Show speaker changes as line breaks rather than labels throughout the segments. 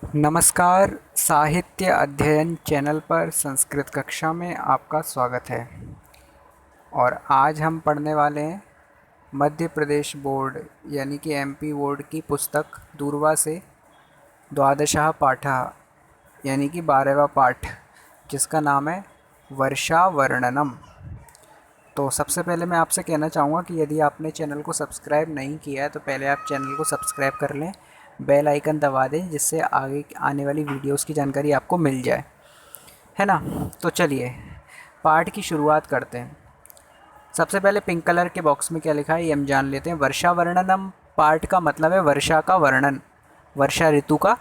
नमस्कार। साहित्य अध्ययन चैनल पर संस्कृत कक्षा में आपका स्वागत है। और आज हम पढ़ने वाले हैं मध्य प्रदेश बोर्ड यानी कि एमपी बोर्ड की पुस्तक दूरवा से द्वादशः पाठः यानी कि 12वां पाठ, जिसका नाम है वर्षा वर्णनम। तो सबसे पहले मैं आपसे कहना चाहूँगा कि यदि आपने चैनल को सब्सक्राइब नहीं किया है तो पहले आप चैनल को सब्सक्राइब कर लें, बेल आइकन दबा दें, जिससे आगे आने वाली वीडियोस की जानकारी आपको मिल जाए, है ना। तो चलिए पाठ की शुरुआत करते हैं। सबसे पहले पिंक कलर के बॉक्स में क्या लिखा है ये हम जान लेते हैं। वर्षा वर्णनम पाठ का मतलब है वर्षा का वर्णन, वर्षा ऋतु का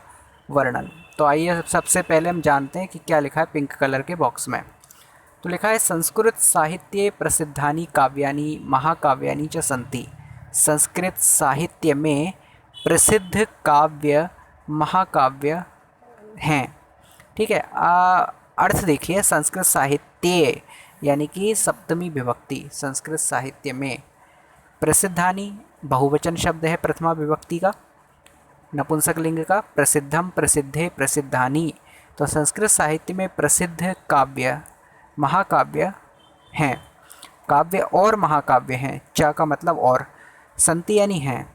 वर्णन। तो आइए सबसे पहले हम जानते हैं कि क्या लिखा है पिंक कलर के बॉक्स में। तो लिखा है संस्कृत साहित्ये प्रसिद्धानि काव्यानि महाकाव्यानि च सन्ति। संस्कृत साहित्य में प्रसिद्ध काव्य महाकाव्य हैं। ठीक है। अर्थ देखिए, संस्कृत साहित्य यानी कि सप्तमी विभक्ति, संस्कृत साहित्य में प्रसिद्धानि बहुवचन शब्द है प्रथमा विभक्ति का, नपुंसक लिंग का, प्रसिद्धम प्रसिद्धे प्रसिद्धानि। तो संस्कृत साहित्य में प्रसिद्ध काव्य महाकाव्य हैं, काव्य और महाकाव्य हैं, च का मतलब और, संति यानी हैं।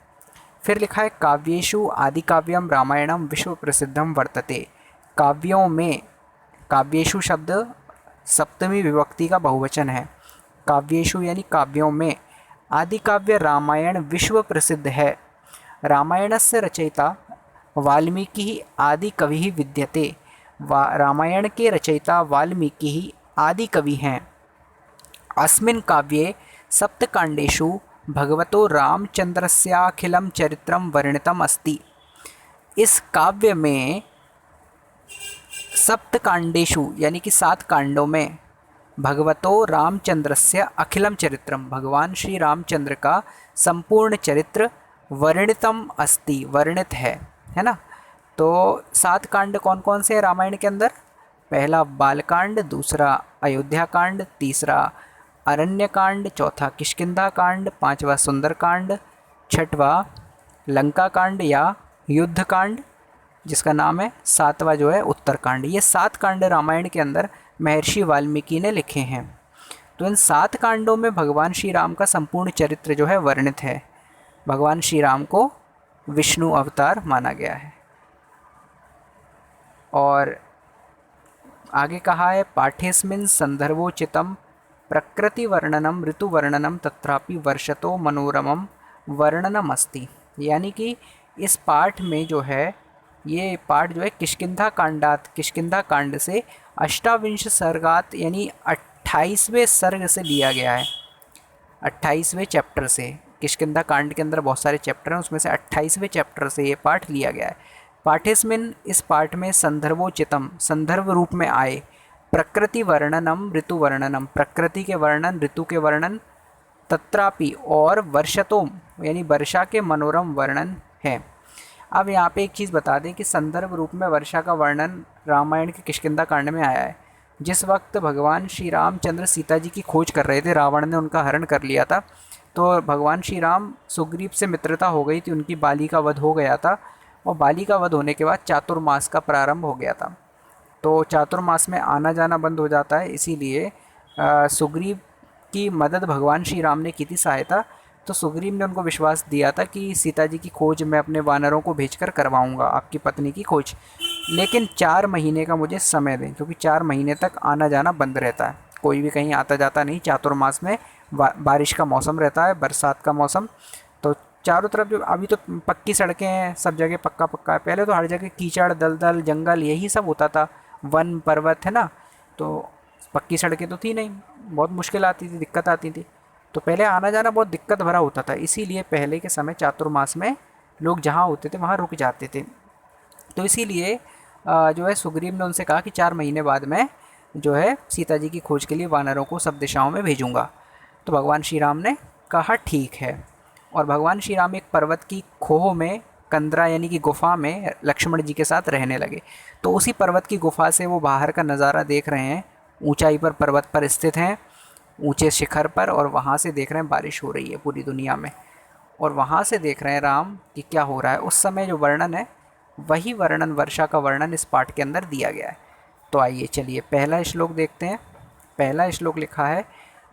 फिर लिखा है काव्येषु आदि काव्यम रामायणम विश्व प्रसिद्धम वर्तते। काव्यों में, काव्येषु शब्द सप्तमी विभक्ति का बहुवचन है। काव्येषु यानी काव्यों में, आदि काव्य रामायण विश्व प्रसिद्ध है। रामायणस्य रचयिता वाल्मीकि आदि कवि विद्यते। रामायण के रचयिता वाल्मीकि आदि कवि हैं। अस्मिन् काव्ये सप्तकाण्डेषु भगवतो रामचंद्रस्याखिलं चरित्रं वर्णितम् अस्ति। इस काव्य में सप्तकाण्डेषु यानी कि 7 कांडों में भगवतो रामचंद्रस्य अखिलम चरित्रम, भगवान श्री रामचंद्र का संपूर्ण चरित्र वर्णितम अस्ति, वर्णित है ना। तो 7 कांड कौन कौन से हैं रामायण के अंदर? पहला बालकांड, दूसरा अयोध्या कांड, तीसरा अरण्य कांड, चौथा किष्किंधा कांड, पांचवा सुंदर कांड, छठवा लंका कांड या युद्ध कांड जिसका नाम है, सातवां जो है उत्तरकांड। ये 7 कांड रामायण के अंदर महर्षि वाल्मीकि ने लिखे हैं। तो इन 7 कांडों में भगवान श्री राम का संपूर्ण चरित्र जो है वर्णित है। भगवान श्री राम को विष्णु अवतार माना गया है। और आगे कहा है पाठेस्मिन् संदर्भोचितम प्रकृति वर्णनम ऋतु वर्णनम तत्रापि वर्षतो मनोरमम वर्णनम अस्ति। यानी कि इस पाठ में जो है, ये पाठ जो है किष्किंधा कांड से अष्टाविंश सर्गात यानी 28वें सर्ग से लिया गया है। 28वें चैप्टर से, किष्किंधा कांड के अंदर बहुत सारे चैप्टर हैं, उसमें से 28वें चैप्टर से ये पाठ लिया गया है। पाठेस्मिन इस पाठ में संदर्भोचितम संदर्भ रूप में आए, प्रकृति वर्णनम ऋतु वर्णनम प्रकृति के वर्णन ऋतु के वर्णन, तत्रापि और वर्षतोम यानी वर्षा के मनोरम वर्णन है। अब यहाँ पे एक चीज़ बता दें कि संदर्भ रूप में वर्षा का वर्णन रामायण के किष्किंधा कांड में आया है। जिस वक्त भगवान श्री रामचंद्र सीता जी की खोज कर रहे थे, रावण ने उनका हरण कर लिया था, तो भगवान श्री राम सुग्रीव से मित्रता हो गई थी, उनकी बाली का वध हो गया था, और बाली का वध होने के बाद चातुर्मास का प्रारंभ हो गया था। तो चातुर्मास में आना जाना बंद हो जाता है, इसीलिए सुग्रीव की मदद भगवान श्री राम ने की थी, सहायता। तो सुग्रीव ने उनको विश्वास दिया था कि सीता जी की खोज मैं अपने वानरों को भेजकर करवाऊंगा, आपकी पत्नी की खोज, लेकिन 4 महीने का मुझे समय दें, क्योंकि 4 महीने तक आना जाना बंद रहता है, कोई भी कहीं आता जाता नहीं। चातुर्मास में बारिश का मौसम रहता है, बरसात का मौसम। तो चारों तरफ जो अभी तो पक्की सड़कें हैं, सब जगह पक्का पक्का है, पहले तो हर जगह कीचड़ दलदल जंगल यही सब होता था, वन पर्वत है ना। तो पक्की सड़कें तो थी नहीं, बहुत मुश्किल आती थी, दिक्कत आती थी। तो पहले आना जाना बहुत दिक्कत भरा होता था, इसीलिए पहले के समय चातुर्मास में लोग जहाँ होते थे वहाँ रुक जाते थे। तो इसीलिए जो है सुग्रीव ने उनसे कहा कि 4 महीने बाद मैं जो है सीता जी की खोज के लिए वानरों को सब दिशाओं में भेजूँगा। तो भगवान श्री राम ने कहा ठीक है। और भगवान श्री राम एक पर्वत की खोह में, कंदरा यानी कि गुफा में लक्ष्मण जी के साथ रहने लगे। तो उसी पर्वत की गुफा से वो बाहर का नज़ारा देख रहे हैं, ऊंचाई पर पर्वत पर स्थित हैं, ऊंचे शिखर पर, और वहाँ से देख रहे हैं बारिश हो रही है पूरी दुनिया में, और वहाँ से देख रहे हैं राम कि क्या हो रहा है। उस समय जो वर्णन है वही वर्णन, वर्षा का वर्णन इस पाठ के अंदर दिया गया है। तो आइए चलिए पहला श्लोक देखते हैं। पहला श्लोक लिखा है,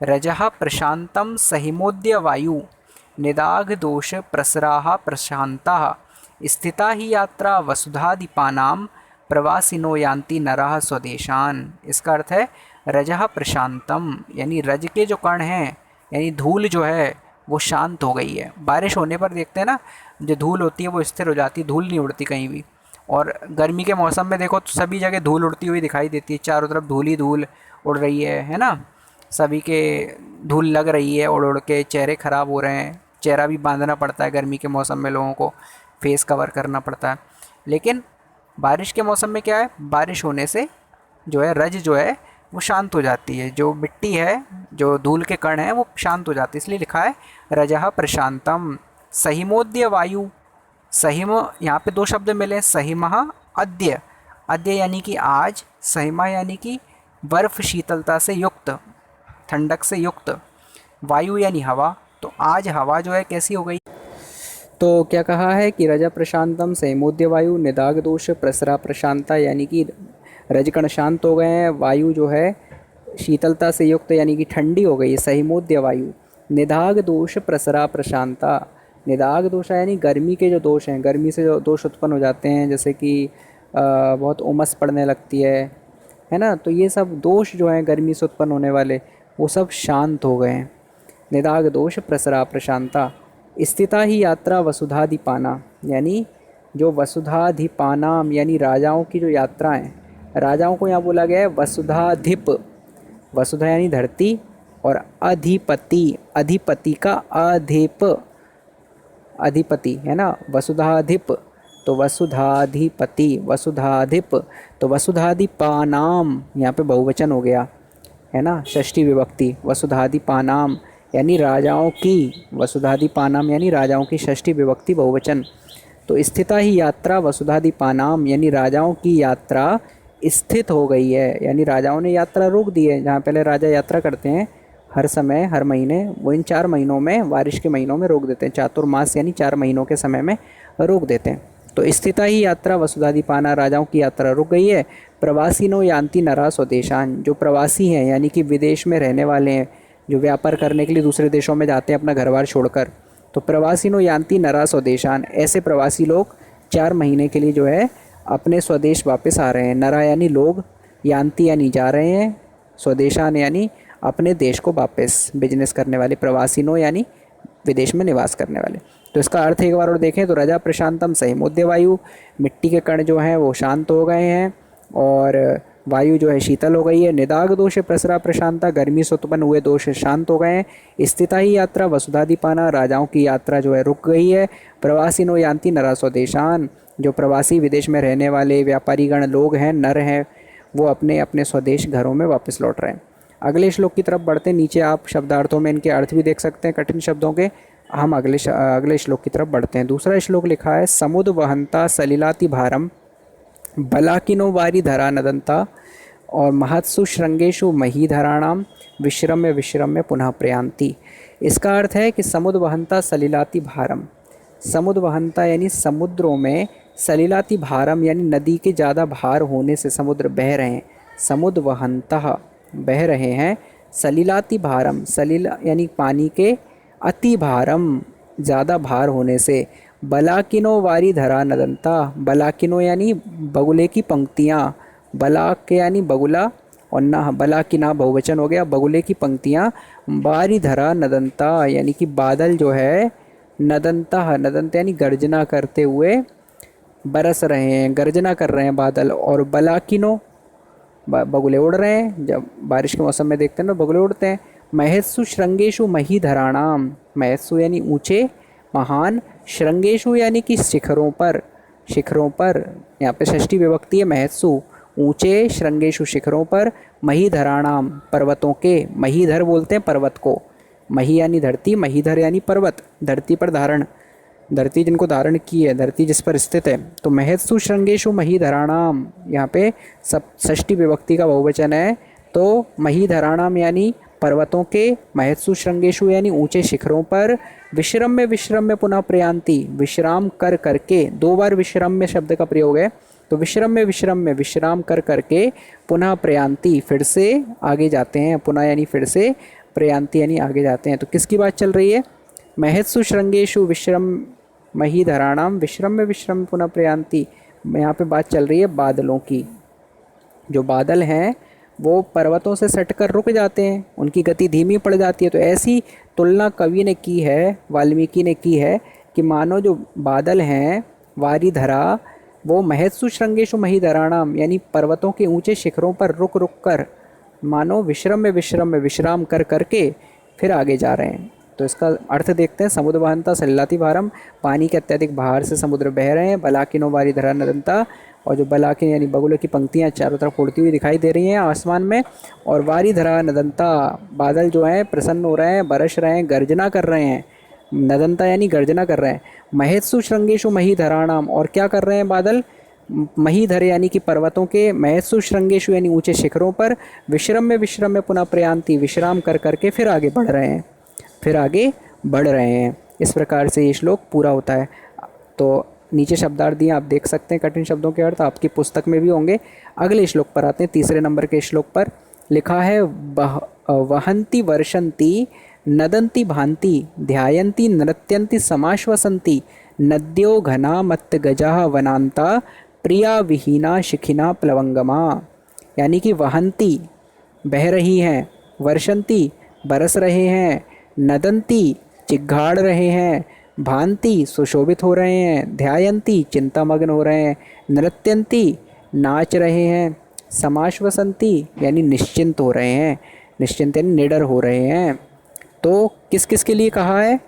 रजः प्रशांतम सहिमोद्य वायु निदाघ दोष प्रसराः प्रशांताः स्थिता ही यात्रा वसुधादीपानाम प्रवासिनो यान्ति नरः स्वदेशान। इसका अर्थ है रजः प्रशांतम, यानी रज के जो कण हैं, यानी धूल जो है वो शांत हो गई है। बारिश होने पर देखते हैं ना, जो धूल होती है वो स्थिर हो जाती है, धूल नहीं उड़ती कहीं भी। और गर्मी के मौसम में देखो तो सभी जगह धूल उड़ती हुई दिखाई देती है, चारों तरफ धूल ही धूल उड़ रही है ना। सभी के धूल लग रही है, उड़ उड़ के चेहरे ख़राब हो रहे हैं, चेहरा भी बांधना पड़ता है गर्मी के मौसम में, लोगों को फेस कवर करना पड़ता है। लेकिन बारिश के मौसम में क्या है, बारिश होने से जो है रज जो है वो शांत हो जाती है, जो मिट्टी है, जो धूल के कण हैं वो शांत हो जाती है। इसलिए लिखा है रजः प्रशांतम सहिमोद्य वायु। सहिम, यहाँ पे दो शब्द मिले, सहिमः अद्य, अद्य यानी कि आज, सहिमा यानी कि बर्फ शीतलता से युक्त, ठंडक से युक्त, वायु यानी हवा। तो आज हवा जो है कैसी हो गई, तो क्या कहा है कि रजा प्रशांतम सहिमोद्य वायु निदाग दोष प्रसरा प्रशांता, यानी कि रजकण शांत हो गए हैं, वायु जो है शीतलता से युक्त यानी कि ठंडी हो गई, सहिमोद्य वायु। निदाग दोष प्रसरा प्रशांता, निदाग दोष यानी गर्मी के जो दोष हैं, गर्मी से जो दोष उत्पन्न हो जाते हैं, जैसे कि बहुत उमस पड़ने लगती है ना, तो ये सब दोष जो हैं गर्मी से उत्पन्न होने वाले वो सब शांत हो गए हैं। निदाग दोष प्रसरा प्रशांता स्थिता ही यात्रा वसुधाधिपाना, यानी जो वसुधाधिपानाम यानी राजाओं की जो यात्राएं, राजाओं को यहाँ बोला गया है वसुधाधिप, वसुधा यानी धरती, और अधिपति, अधिपति का अधिप, अधिपति है ना, वसुधाधिप, तो वसुधाधिपति, वसुधाधिप, तो वसुधाधिपानाम यहाँ पे बहुवचन हो गया है ना, षष्ठी विभक्ति, वसुधाधिपानाम यानी राजाओं की, वसुधाधिपानाम यानी राजाओं की षष्ठी विभक्ति बहुवचन। तो स्थिता ही यात्रा वसुधाधिपानाम यानी राजाओं की यात्रा स्थित हो गई है, यानी राजाओं ने यात्रा रोक दी है। जहाँ पहले राजा यात्रा करते हैं हर समय, हर महीने, वो इन 4 महीनों में, बारिश के महीनों में रोक देते हैं, चातुर्मास यानी 4 महीनों के समय में रोक देते हैं। तो स्थिता ही यात्रा वसुधाधिपाना, राजाओं की यात्रा रुक गई है। प्रवासिनो यान्ति नरा स्वदेशान, जो प्रवासी हैं यानी कि विदेश में रहने वाले हैं, जो व्यापार करने के लिए दूसरे देशों में जाते हैं अपना घर बार छोड़कर, तो प्रवासिनो यान्ति नरा स्वदेशान, ऐसे प्रवासी लोग 4 महीने के लिए जो है अपने स्वदेश वापस आ रहे हैं। नरा यानी लोग, यान्ति यानी जा रहे हैं, स्वदेशान यानी अपने देश को वापस, बिजनेस करने वाले, प्रवासिनो यानी विदेश में निवास करने वाले। तो इसका अर्थ एक बार और देखें तो रजा प्रशांतम सहिमोद्य वायु, मिट्टी के कण जो हैं वो शांत हो गए हैं और वायु जो है शीतल हो गई है। निदाग दोष प्रसरा प्रशांता, गर्मी से उत्पन्न हुए दोष शांत हो गए हैं। स्थिता ही यात्रा वसुधाधिपाना, राजाओं की यात्रा जो है रुक गई है। प्रवासिनो यान्ति नरा स्वदेशान, जो प्रवासी विदेश में रहने वाले व्यापारीगण लोग हैं, नर हैं, वो अपने अपने स्वदेश घरों में वापस लौट रहे हैं। अगले श्लोक की तरफ बढ़ते हैं, नीचे आप शब्दार्थों में इनके अर्थ भी देख सकते हैं कठिन शब्दों के। हम अगले श्लोक की तरफ बढ़ते हैं। दूसरा श्लोक लिखा है, समुद्र वहंता सलिलाति भारम बलाकिनो वारी धरा नदंता और महत्सु श्रृंगेशु महीधराणाम विश्रम्य विश्रम्य पुनः प्रयांति। इसका अर्थ है कि समुद्र वहंता सलिलाति भारम, समुद्र वहंता यानी समुद्रों में, सलिलाति भारम यानी नदी के ज़्यादा भार होने से समुद्र बह रहे हैं, समुद्र वहंता बह रहे हैं, सलिलाति भारम, सलिल यानी पानी के, अति भारम ज़्यादा भार होने से, बलाकिनो वारी धरा नदंता, बलाकिनो यानी बगुले की पंक्तियाँ, बलाक यानी बगुला और ना बलाकिना बहुवचन हो गया, बगुले की पंक्तियाँ, वारी धरा नदंता यानी कि बादल जो है, नदंता, नदंता यानी गर्जना करते हुए बरस रहे हैं, गर्जना कर रहे हैं बादल, और बलाकिनो बगुले उड़ रहे हैं, जब बारिश के मौसम में देखते हैं ना बगुले उड़ते हैं। महेशु श्रृंगेशु महीधराणाम, महेशु यानी ऊँचे महान, श्रृंगेशु यानी कि शिखरों पर, शिखरों पर, यहाँ पे षष्ठी विभक्ति है महेशु, ऊँचे, श्रृंगेशु शिखरों पर, महीधराणाम पर्वतों के, महीधर बोलते हैं पर्वत को, मही यानी धरती, महीधर यानी पर्वत, धरती पर धारण, धरती जिनको धारण की है, धरती जिस पर स्थित है। तो महेशु श्रृंगेशु महीधराणाम, यहाँ पे सब षष्ठी विभक्ति का बहुवचन है, तो महीधराणाम यानी पर्वतों के महत्सु श्रृंगेशु यानी ऊंचे शिखरों पर विश्रम्य पुनः प्रयांति विश्राम कर करके, 2 बार विश्रम्य शब्द का प्रयोग है, तो विश्रम्य विश्राम कर करके पुनः प्रयांति फिर से आगे जाते हैं, पुनः यानी फिर से, प्रयांति यानी आगे जाते हैं। तो किसकी बात चल रही है? महत्सु श्रृंगेशु विश्रम महीधराणाम विश्रम्य पुनः प्रयांति। यहाँ पे बात चल रही है बादलों की। जो बादल हैं वो पर्वतों से सटकर रुक जाते हैं, उनकी गति धीमी पड़ जाती है। तो ऐसी तुलना कवि ने की है, वाल्मीकि ने की है कि मानो जो बादल हैं वारिधरा, वो महत्सु श्रृंगेशु महीधराणाम यानी पर्वतों के ऊंचे शिखरों पर रुक रुक कर मानो विश्राम कर करके फिर आगे जा रहे हैं। तो इसका अर्थ देखते हैं। समुद्र वहंता सलिलाति भारम, पानी के अत्यधिक बाहर से समुद्र बह रहे हैं। बलाकिनो वारिधरा नदंता, और जो बलाकिन यानी बगुलों की पंक्तियाँ चारों तरफ उड़ती हुई दिखाई दे रही हैं आसमान में। और वारिधरा नदंता, बादल जो हैं प्रसन्न हो रहे हैं, बरस रहे हैं, गर्जना कर रहे हैं। नदंता यानी गर्जना कर रहे हैं। महत्सु श्रृंगेशु महीधराणाम, और क्या कर रहे हैं बादल? महीधर यानी कि पर्वतों के, महत्सु श्रृंगेशु यानी ऊंचे शिखरों पर, विश्रम्य पुनः प्रयांति विश्राम कर करके फिर आगे बढ़ रहे हैं। इस प्रकार से ये श्लोक पूरा होता है। तो नीचे शब्दार्थ दिए, आप देख सकते हैं। कठिन शब्दों के अर्थ आपकी पुस्तक में भी होंगे। अगले श्लोक पर आते हैं। तीसरे नंबर के श्लोक पर लिखा है वहंती वर्षंती नदंती भांति ध्यायंती नृत्यंती समाश्वसंती नद्यो घना मत्त गजा वनांता प्रिया विहीना शिखिना प्लवंगमा। यानी कि वहंती बह रही हैं, वर्षंती बरस रहे हैं, नदंती चिघाड़ रहे हैं, भांति सुशोभित हो रहे हैं, ध्यायंती चिंतामग्न हो रहे हैं, नृत्यंती नाच रहे हैं, समाश्वसंती यानी निश्चिंत हो रहे हैं, निश्चिंत यानी निडर हो रहे हैं। तो किस किस के लिए कहा है?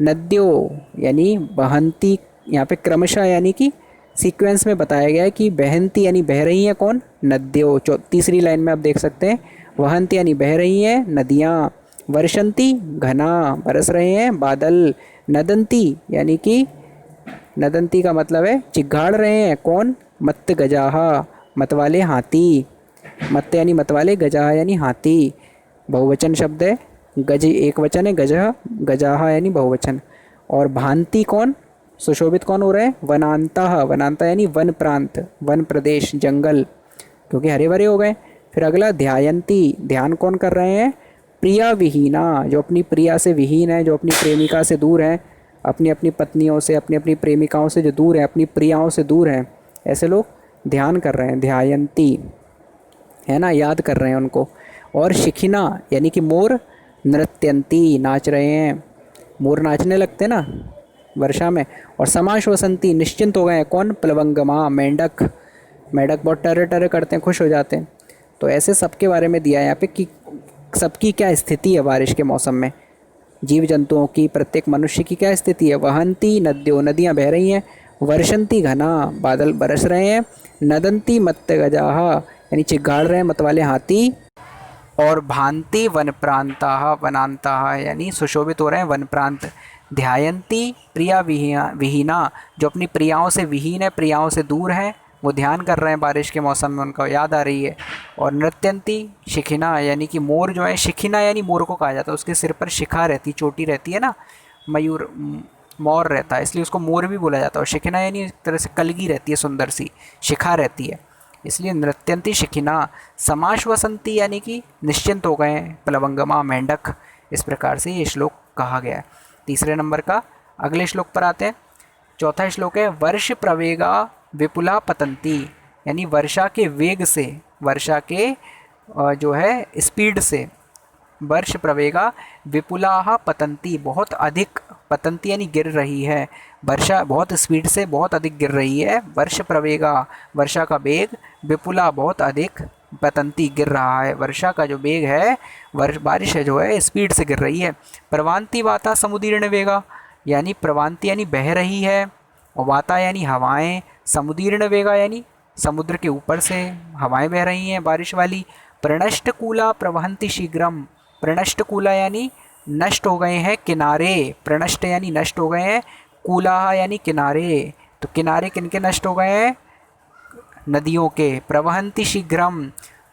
नद्यों यानी बहंती, यहाँ पे क्रमशः यानी कि सीक्वेंस में बताया गया है कि बहंती यानी बह रही हैं कौन? नद्यों। तीसरी लाइन में आप देख सकते हैं, वहंती यानी बह रही हैं नदियाँ, वर्षंती घना बरस रहे हैं बादल, नदंती यानी कि नदंती का मतलब है चिघाड़ रहे हैं कौन? मत्त गजाहा मतवाले हाथी, मत्त यानी मतवाले, गजाहा यानी हाथी बहुवचन शब्द है, गज एक वचन है, गजाहा यानी बहुवचन। और भांति कौन? सुशोभित कौन हो रहे हैं? वनांता यानी वन प्रांत, वन प्रदेश, जंगल, क्योंकि हरे भरे हो गए। फिर अगला ध्यायंती, ध्यान कौन कर रहे हैं? प्रिया विहीना, जो अपनी प्रिया से विहीन है, जो अपनी प्रेमिका से दूर है, अपनी अपनी पत्नियों से, अपनी अपनी प्रेमिकाओं से जो दूर है, अपनी प्रियाओं से दूर हैं, ऐसे लोग ध्यान कर रहे हैं, ध्यायंती है ना, याद कर रहे हैं उनको। और शिखिना यानी कि मोर, नृत्यंती नाच रहे हैं, मोर नाचने लगते ना वर्षा में। और समाश्वसंती निश्चिंत हो गए हैं कौन? प्लवंगमा मेंढक, मेंढक बहुत टर्र टर्र करते हैं, खुश हो जाते हैं। तो ऐसे सबके बारे में दिया है यहाँ पे कि सबकी क्या स्थिति है बारिश के मौसम में, जीव जंतुओं की, प्रत्येक मनुष्य की क्या स्थिति है। वहंती नद्यों, नदियाँ बह रही हैं, वर्षंती घना बादल बरस रहे हैं, नदंती मत्त गजाहा यानी चिघाड़ रहे हैं मतवाले हाथी, और भांति वन प्रांता वनांता यानी सुशोभित हो रहे हैं वन प्रांत। ध्यायंती प्रिया विहीना, जो अपनी प्रियाओं से विहीन है, प्रियाओं से दूर हैं, वो ध्यान कर रहे हैं बारिश के मौसम में, उनको याद आ रही है। और नृत्यंती शिखिना यानी कि मोर जो है, शिखिना यानी मोर को कहा जाता है, उसके सिर पर शिखा रहती, चोटी रहती है ना, मयूर मोर रहता है, इसलिए उसको मोर भी बोला जाता है। और शिखिना यानी एक तरह से कलगी रहती है, सुंदर सी शिखा रहती है, इसलिए नृत्यंती शिखिना। समाश्वसंती यानी कि निश्चिंत हो गए, प्लवंगमा मेंढक। इस प्रकार से ये श्लोक कहा गया है। तीसरे नंबर का अगले श्लोक पर आते हैं। चौथा श्लोक है वर्ष प्रवेगा विपुला पतंती, यानी वर्षा के वेग से, वर्षा के जो है स्पीड से, वर्ष प्रवेगा विपुलाहा पतंती, बहुत अधिक, पतंती यानी गिर रही है, वर्षा बहुत स्पीड से बहुत अधिक गिर रही है। वर्ष प्रवेगा वर्षा का वेग, विपुला बहुत अधिक, पतंती गिर रहा है, वर्षा का जो वेग है, बारिश है जो है स्पीड से गिर रही है। प्रवांति वाता समुदीर्ण वेगा, यानी प्रवांति यानी बह रही है, और वाता यानी हवाएं, समुदीर्ण वेगा यानी समुद्र के ऊपर से हवाएं बह रही हैं बारिश वाली। प्रणष्ट कूला प्रवहंती शीघ्रम, प्रणष्ट कूला यानी नष्ट हो गए हैं किनारे, प्रणष्ट यानी नष्ट हो गए हैं, कूला यानी किनारे, तो किनारे किनके नष्ट हो गए हैं? नदियों के। प्रवहंती शीघ्रम,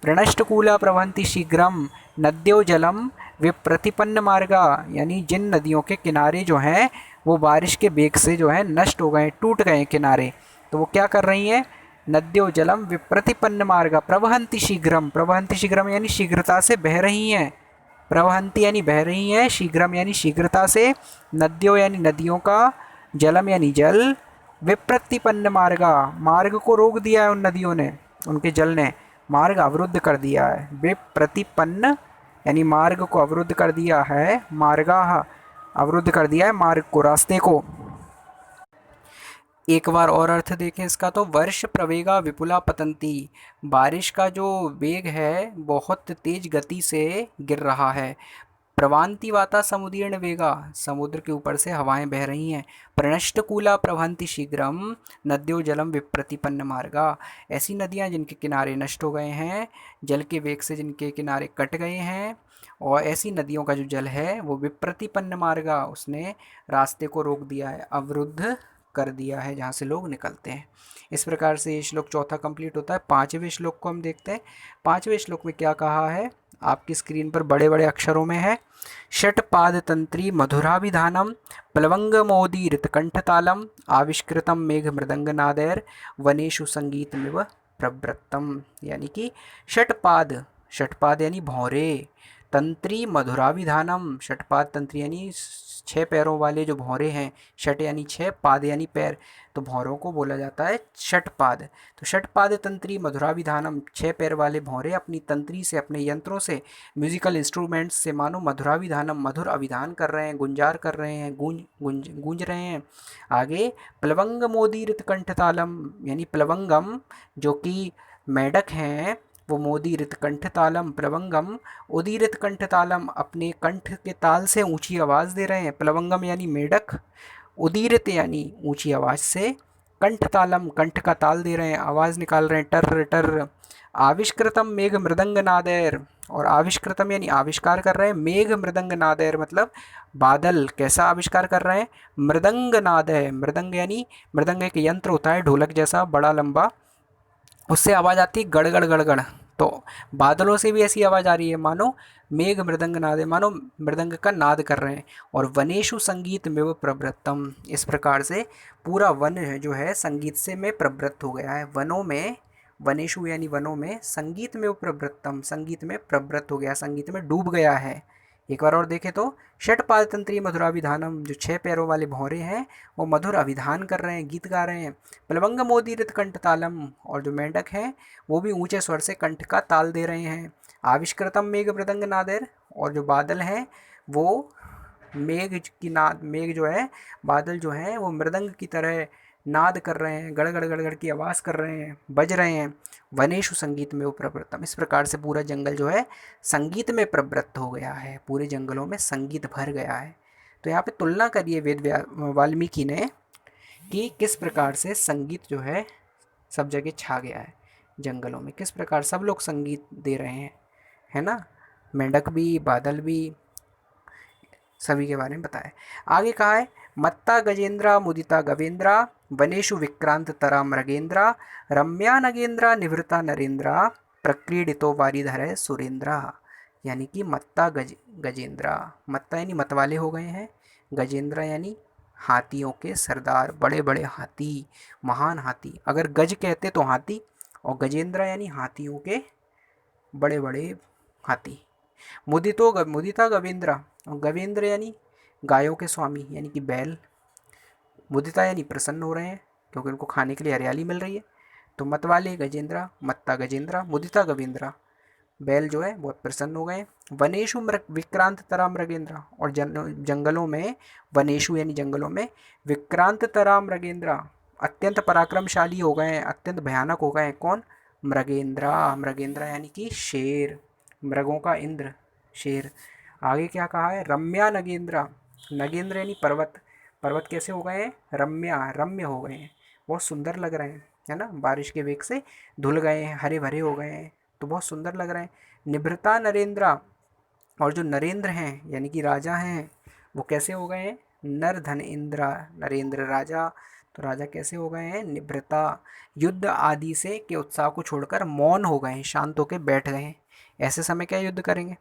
प्रणष्टकूला प्रवहन्ति शीघ्रम नद्यो जलम विप्रतिपन्न मार्गा, यानी जिन नदियों के किनारे जो हैं वो बारिश के बेग से जो है नष्ट हो गए, टूट गए किनारे, तो वो क्या कर रही हैं, नद्यो जलम विप्रतिपन्न मार्गा प्रवहन्ति शीघ्रम यानी शीघ्रता से बह रही हैं, प्रवहन्ति यानी बह रही हैं, शीघ्रम यानी शीघ्रता से, नद्यो यानी नदियों का, जलम यानी जल, विप्रतिपन्न मार्गा मार्ग को रोक दिया है उन नदियों ने, उनके जल ने मार्ग अवरुद्ध कर दिया है, विप्रतिपन्न यानी मार्ग को अवरुद्ध कर दिया है, मार्गा अवरुद्ध कर दिया है मार्ग को, रास्ते को। एक बार और अर्थ देखें इसका तो वर्ष प्रवेगा विपुला पतंती, बारिश का जो वेग है बहुत तेज गति से गिर रहा है। प्रवान्ति वाता समुदीर्ण वेगा, समुद्र के ऊपर से हवाएं बह रही हैं। प्रणष्टकूला प्रवहन्ति शीघ्रम नद्यो जलम विप्रतिपन्न मार्गा, ऐसी नदियां जिनके किनारे नष्ट हो गए हैं, जल के वेग से जिनके किनारे कट गए हैं, और ऐसी नदियों का जो जल है वो विप्रतिपन्न मार्गा, उसने रास्ते को रोक दिया है, अवरुद्ध कर दिया है जहाँ से लोग निकलते हैं। इस प्रकार से ये श्लोक चौथा कंप्लीट होता है। पांचवें श्लोक को हम देखते हैं। पांचवें श्लोक में क्या कहा है, आपकी स्क्रीन पर बड़े बड़े अक्षरों में है, षट्पाद तंत्री मधुराभिधानम प्लवंगमोदीरित कंठतालम आविष्कृतम मेघ मृदंग नादैर वनेषु संगीतमिव प्रवृत्तम, यानी कि षट्पाद, षट्पाद यानी भौरे, तंत्री मधुराभिधानम, षटपाद तंत्री यानी 6 पैरों वाले जो भौरे हैं, षट यानी 6, पाद यानी पैर, तो भौरों को बोला जाता है षटपाद। तो षटपाद तंत्री मधुराभिधानम, 6 पैर वाले भौरे अपनी तंत्री से, अपने यंत्रों से, म्यूजिकल इंस्ट्रूमेंट्स से मानो मधुराभिधानम, मधुर अभिधान कर रहे हैं, गुंजार कर रहे हैं, गूंज रहे हैं। आगे प्लवंग मोदीरित कंठतालम, यानी प्लवंगम जो कि मेढक हैं, वो मोदीरित कंठतालम प्लवंगम, उदीरित कंठतालम अपने कंठ के ताल से ऊंची आवाज़ दे रहे हैं। प्लवंगम यानी मेढक, उदीरित यानी ऊंची आवाज़ से, कंठतालम कंठ का ताल दे रहे हैं, आवाज़ निकाल रहे हैं, टर टर। आविष्कृतम मेघ मृदंग नादैर, और आविष्कृतम यानी आविष्कार कर रहे हैं, मेघ मृदंग नादैर मतलब बादल कैसा आविष्कार कर रहे हैं, मृदंग नाद है, मृदंग यानी, मृदंग एक यंत्र होता है ढोलक जैसा बड़ा लंबा, उससे आवाज़ आती है गड़गड़ गड़गड़, तो बादलों से भी ऐसी आवाज़ आ रही है मानो मेघ मृदंग नाद है, मानो मृदंग का नाद कर रहे हैं। और वनेषु संगीत में वो प्रवृत्तम, इस प्रकार से पूरा वन जो है संगीत से में प्रवृत्त हो गया है, वनों में, वनेषु यानी वनों में, संगीत में वो प्रवृत्तम संगीत में प्रवृत्त हो गया, संगीत में डूब गया है। एक बार और देखें तो षटपाद तंत्री मधुराभिधानम, जो 6 पैरों वाले भौरे हैं वो मधुर अभिधान कर रहे हैं, गीत गा रहे हैं। प्लवंग मोदीरित कंठ तालम, और जो मेंढक हैं वो भी ऊंचे स्वर से कंठ का ताल दे रहे हैं। आविष्कृतम मेघ मृदंग नादेर, और जो बादल हैं वो मेघ की नाद, मेघ जो है बादल जो हैं वो मृदंग की तरह नाद कर रहे हैं, गड़गड़ गड़गड़ की आवाज़ कर रहे हैं, बज रहे हैं। वनेषु संगीत में वो प्रवृत्तम, इस प्रकार से पूरा जंगल जो है संगीत में प्रवृत्त हो गया है, पूरे जंगलों में संगीत भर गया है। तो यहाँ पे तुलना करिए वाल्मीकि ने कि किस प्रकार से संगीत जो है सब जगह छा गया है जंगलों में, किस प्रकार सब लोग संगीत दे रहे हैं, है ना, मेंढक भी, बादल भी, सभी के बारे में बताया। आगे कहा है मत्ता गजेंद्रा मुदिता गवेंद्रा वनेषु विक्रांत तरा मृगेंद्रा रम्या नगेंद्रा निवृता नरेंद्रा प्रक्रीडितो वारिधर सुरेंद्रा, यानी कि मत्ता गजेंद्रा, मत्ता यानी मतवाले हो गए हैं, गजेंद्रा यानी हाथियों के सरदार, बड़े बड़े हाथी, महान हाथी, अगर गज कहते तो हाथी, और गजेंद्रा यानी हाथियों के बड़े बड़े हाथी। मुदिता गवेंद्रा, और गवेंद्र यानी गायों के स्वामी यानी कि बैल, मुदिता यानी प्रसन्न हो रहे हैं क्योंकि उनको खाने के लिए हरियाली मिल रही है, तो मत वाले गजेंद्रा, मत्ता गजेंद्रा, मुदिता गवेंद्रा, बैल जो है बहुत प्रसन्न हो गए। वनेशु विक्रांत तरा मृगेंद्रा, और जंगलों में, वनेशु यानी जंगलों में, विक्रांत तरा मृगेंद्रा अत्यंत पराक्रमशाली हो गए हैं, अत्यंत भयानक हो गए हैं। कौन? मृगेंद्रा, मृगेंद्रा यानी कि शेर, मृगों का इंद्र, शेर। आगे क्या कहा है? रम्या नगेंद्रा, नगेंद्र यानी पर्वत, पर्वत कैसे हो गए हैं? रम्या, रम्य हो गए हैं, बहुत सुंदर लग रहे हैं, है ना, बारिश के वेग से धुल गए हैं, हरे भरे हो गए हैं, तो बहुत सुंदर लग रहे हैं। निभृता नरेंद्रा, और जो नरेंद्र हैं यानी कि राजा हैं वो कैसे हो गए हैं? नर धन इंद्रा, नरेंद्र राजा तो राजा कैसे हो गए हैं? निभृता, युद्ध आदि से के उत्साह को छोड़कर मौन हो गए हैं, शांत होकर बैठ गए हैं। ऐसे समय क्या युद्ध करेंगे?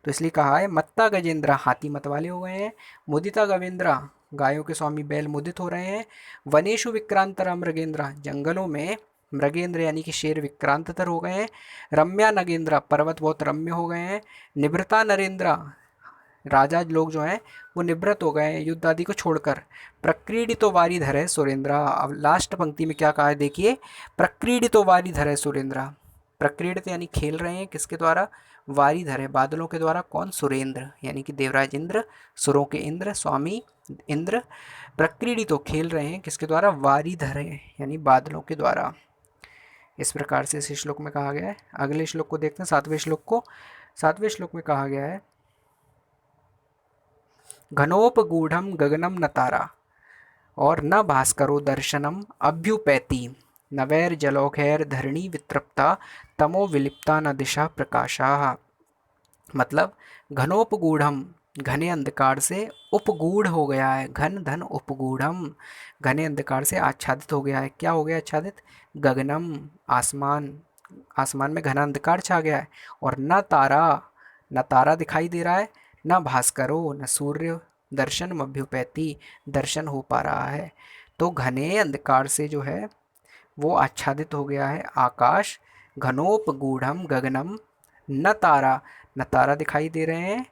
तो इसलिए कहा है मत्ता गजेंद्र, हाथी मत वाले हो गए हैं। मुदिता गवेंद्र, गायों के स्वामी बैल मुदित हो रहे हैं। वनेशु विक्रांतरा मृगेंद्र, जंगलों में मृगेंद्र यानी कि शेर विक्रांततर हो गए हैं। रम्या नगेंद्र, पर्वत बहुत रम्य हो गए हैं। निभृता नरेंद्र, राजा लोग जो हैं वो निवृत्त हो गए हैं युद्ध आदि को छोड़कर। प्रक्रीडितो वारिधर है सुरेंद्र। अब लास्ट पंक्ति में क्या कहा है देखिए, प्रक्रीडितो वारिधर है सुरेंद्र। प्रक्रीडित यानी खेल रहे हैं किसके द्वारा? वारिधर है, बादलों के द्वारा। कौन? सुरेंद्र यानी कि देवराज इंद्र, सुरों के इंद्र, स्वामी इंद्र। प्रक्रीडितो खेल रहे हैं किसके द्वारा? वारिधर है यानी बादलों के द्वारा। इस प्रकार से इस श्लोक में कहा गया है। अगले श्लोक को देखते हैं, सातवें श्लोक को। सातवें श्लोक में कहा गया है घनोपगूढ़म गगनम न तारा और न भास्करो दर्शनम अभ्युपैति नवैर्जलौघैर धरणी वितृप्ता तमो विलिप्ता न दिशा प्रकाशा। मतलब घनोपगूढ़म, घने अंधकार से, उपगूढ़ हो गया है, घन धन उपगूढ़म, घने अंधकार से आच्छादित हो गया है। क्या हो गया आच्छादित? गगनम, आसमान, आसमान में घना अंधकार छा गया है। और न तारा, न तारा दिखाई दे रहा है, न भास्करो, न सूर्य दर्शन अभ्युपैति, दर्शन हो पा रहा है। तो घने अंधकार से जो है वो आच्छादित हो गया है आकाश। घनोपगूढ़म गगनम न तारा, न तारा दिखाई दे रहे हैं,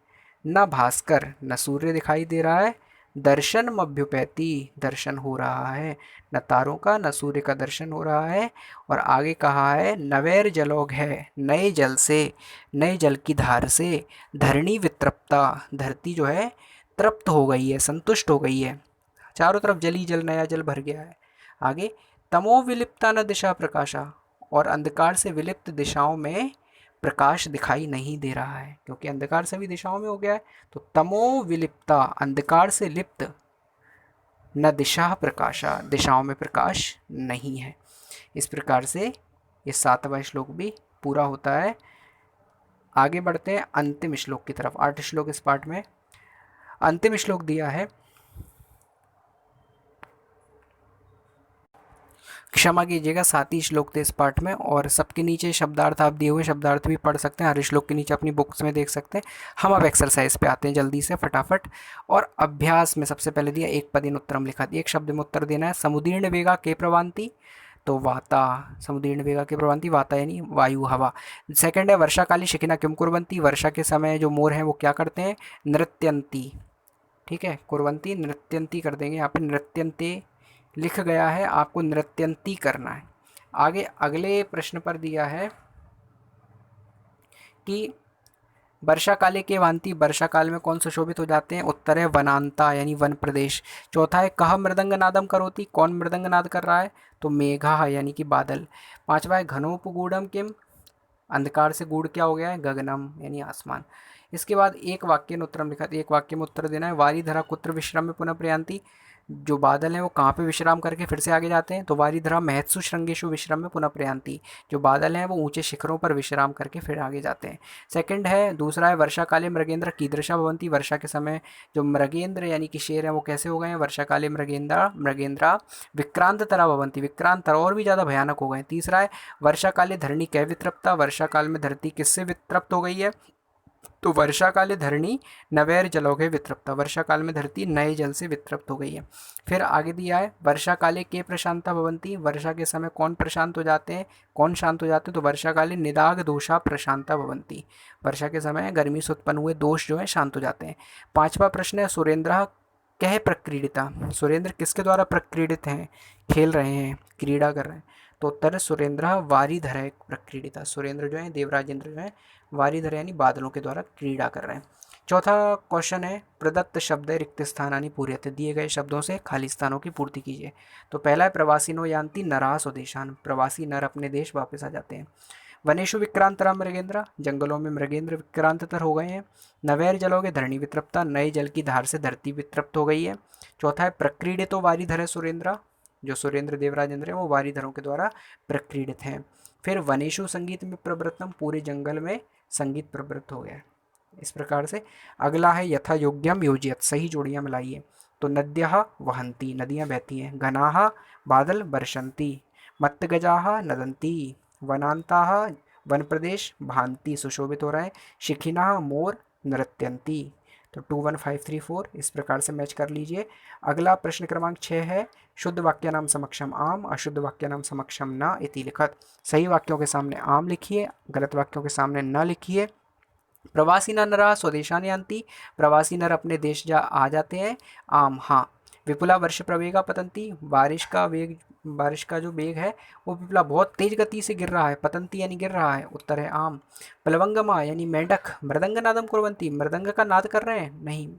न भास्कर, न सूर्य दिखाई दे रहा है। दर्शन अभ्युपैति, दर्शन हो रहा है, न तारों का न सूर्य का दर्शन हो रहा है। और आगे कहा है नवैर जलौघ है, नए जल से, नए जल की धार से। धरणी वितृप्ता, धरती जो है तृप्त हो गई है, संतुष्ट हो गई है, चारों तरफ जल ही जल, नया जल भर गया है। आगे तमो विलिप्ता न दिशा प्रकाशा, और अंधकार से विलिप्त दिशाओं में प्रकाश दिखाई नहीं दे रहा है, क्योंकि अंधकार सभी दिशाओं में हो गया है। तो तमो विलिप्ता, अंधकार से लिप्त, न दिशा प्रकाशा, दिशाओं में प्रकाश नहीं है। इस प्रकार से ये 7वां श्लोक भी पूरा होता है। आगे बढ़ते हैं अंतिम श्लोक की तरफ। 8 श्लोक इस पाठ में। अंतिम श्लोक दिया है, क्षमा कीजिएगा 7 ही श्लोक थे इस पाठ में, और सबके नीचे शब्दार्थ आप दिए हुए शब्दार्थ भी पढ़ सकते हैं, हर श्लोक के नीचे अपनी बुक्स में देख सकते हैं। हम अब एक्सरसाइज पे आते हैं जल्दी से फटाफट। और अभ्यास में सबसे पहले दिया एक पदिन उत्तरम लिखा दिया, एक शब्द में उत्तर देना है। समुदीर्ण वेगा के प्रवांति, तो वाता, समुदीर्ण वेगा के प्रवांति, वाता यानी वायु, हवा। सेकंड है वर्षाकाली शिखिना किम कुर्वंती, वर्षा के समय जो मोर हैं वो क्या करते हैं? नृत्यंती। ठीक है, कुर्वंती नृत्यंती कर देंगे, यहाँ पे नृत्यंते लिख गया है, आपको नृत्यंती करना है। आगे अगले प्रश्न पर दिया है कि वर्षा काले के वांति, वर्षा काल में कौन सुशोभित हो जाते हैं? उत्तर है वनांता यानी वन प्रदेश। चौथा है कह मृदंग नादम करोति, कौन मृदंग नाद कर रहा है? तो मेघा यानी कि बादल। पांचवा है घनोपगूढ़म किम, अंधकार से गूढ़ क्या हो गया है? गगनम यानी आसमान। इसके बाद एक वाक्य में उत्तरम लिखा, एक वाक्य में उत्तर देना है। वारीधरा कुत्र विश्राम में पुनः प्रयांति, जो बादल हैं वो कहाँ पे विश्राम करके फिर से आगे जाते हैं? तो वारीधरा महत्सु श्रृंगेशु विश्राम में पुनः प्रयांति, जो बादल हैं वो ऊंचे शिखरों पर विश्राम करके फिर आगे जाते हैं। सेकंड है, दूसरा है वर्षा काले मृगेंद्र कीदृशा भवंती, वर्षा के समय जो मृगेंद्र यानी कि शेर हैं वो कैसे हो गए हैं? वर्षा काले मृगेंद्रा विक्रांत तरा भवंती, विक्रांत तरा और भी ज़्यादा भयानक हो गए। तीसरा है वर्षा काले धरणी कै वितृप्ता, वर्षा काल में धरती किससे वितृप्त हो गई है? तो वर्षा काले धरणी नवैर जलौघे वितृप्ता, वर्षा काल में धरती नए जल से वितृप्त हो गई है। फिर आगे दिया है वर्षा काले के प्रशांता भवंती, वर्षा के समय कौन प्रशांत हो जाते हैं, कौन शांत हो जाते हैं? तो वर्षा काले निदाग दोषा प्रशांता भवंती, वर्षा के समय गर्मी से उत्पन्न हुए दोष जो है शांत हो जाते हैं। पांचवा प्रश्न है सुरेंद्र कह प्रक्रीडिता, सुरेंद्र किसके द्वारा प्रक्रीडित हैं? खेल रहे हैं, क्रीड़ा कर रहे हैं। तो उत्तर है सुरेंद्र वारीधर है प्रक्रीडिता, सुरेंद्र जो है देवराज इंद्र जो है वारीधर यानी बादलों के द्वारा क्रीड़ा कर रहे हैं। चौथा क्वेश्चन है प्रदत्त शब्द रिक्त स्थानानि पूर्यते, दिए गए शब्दों से खाली स्थानों की पूर्ति कीजिए। तो पहला है प्रवासिनो यान्ति नरा स्वदेशान, प्रवासी नर अपने देश वापस आ जाते हैं। वनेशु विक्रांतरा मृगेंद्र, जंगलों में मृगेंद्र विक्रांतर हो गए हैं। नवैर जलोगे धरणी वितृप्ता, नए जल की धार से धरती वितृप्त हो गई है। चौथा है प्रक्रीडितो वारीधर सुरेंद्र, जो सुरेंद्र देवराज इंद्र हैं वो वारीधरों के द्वारा प्रक्रीडित हैं। फिर वनेशु संगीत में प्रवृत्तम, पूरे जंगल में संगीत प्रवृत्त हो गया। इस प्रकार से अगला है यथा योग्यम योजियत, सही जोड़ियां मिलाइए। तो नद्यः वहन्ति, नदियाँ बहती हैं। घनाः बादल वर्षन्ति। मत्तगजाः नदन्ति। वनान्ताः वन प्रदेश भांति सुशोभित हो रहा है। शिखिनः मोर नृत्यन्ति। तो 2 1 5 3 4 इस प्रकार से मैच कर लीजिए। अगला प्रश्न क्रमांक 6 है शुद्ध वाक्य नाम समक्षम आम, अशुद्ध वाक्य नाम समक्षम न इति लिखत। सही वाक्यों के सामने आम लिखिए, गलत वाक्यों के सामने न लिखिए। प्रवासी नरः स्वदेशान यान्ति, प्रवासी नर अपने देश आ जाते हैं। आम हाँ। विपुला वर्ष प्रवेगा पतंती, बारिश का जो वेग है वो विपुला बहुत तेज गति से गिर रहा है। पतंती यानी गिर रहा है, उत्तर है आम। प्लवंगमा यानी मेंढक मृदंग नादम कुर्वन्ति, मृदंग का नाद कर रहे हैं, नहीं,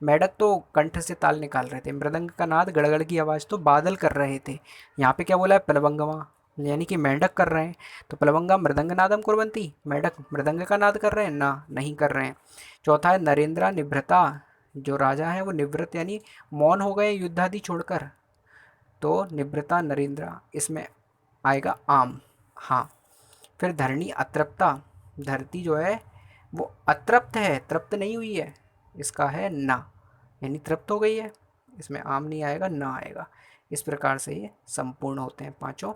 मेंढक तो कंठ से ताल निकाल रहे थे, मृदंग का नाद गड़गड़ की आवाज़ तो बादल कर रहे थे। यहाँ पे क्या बोला है, प्लवंगमा यानी कि मेंढक कर रहे हैं। तो प्लवंगा मृदंग नादम कुर्वन्ति, मेंढक मृदंग का नाद कर रहे हैं ना, नहीं कर रहे हैं। चौथा है नरेंद्र निभृता, जो राजा है वो निवृत्त यानी मौन हो गए युद्ध आदि छोड़कर। तो निभृता नरेंद्र इसमें आएगा आम हाँ। फिर धरणी अतृप्ता, धरती जो है वो अतृप्त है, तृप्त नहीं हुई है, इसका है ना, यानी तृप्त हो गई है, इसमें आम नहीं आएगा, ना आएगा। इस प्रकार से ये संपूर्ण होते हैं पांचों।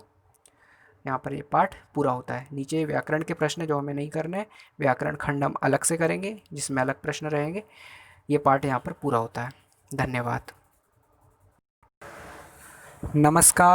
यहाँ पर ये पाठ पूरा होता है। नीचे व्याकरण के प्रश्न जो हमें नहीं करने हैं, व्याकरण खंड हम अलग से करेंगे जिसमें अलग प्रश्न रहेंगे। ये पाठ यहाँ पर पूरा होता है। धन्यवाद। नमस्कार।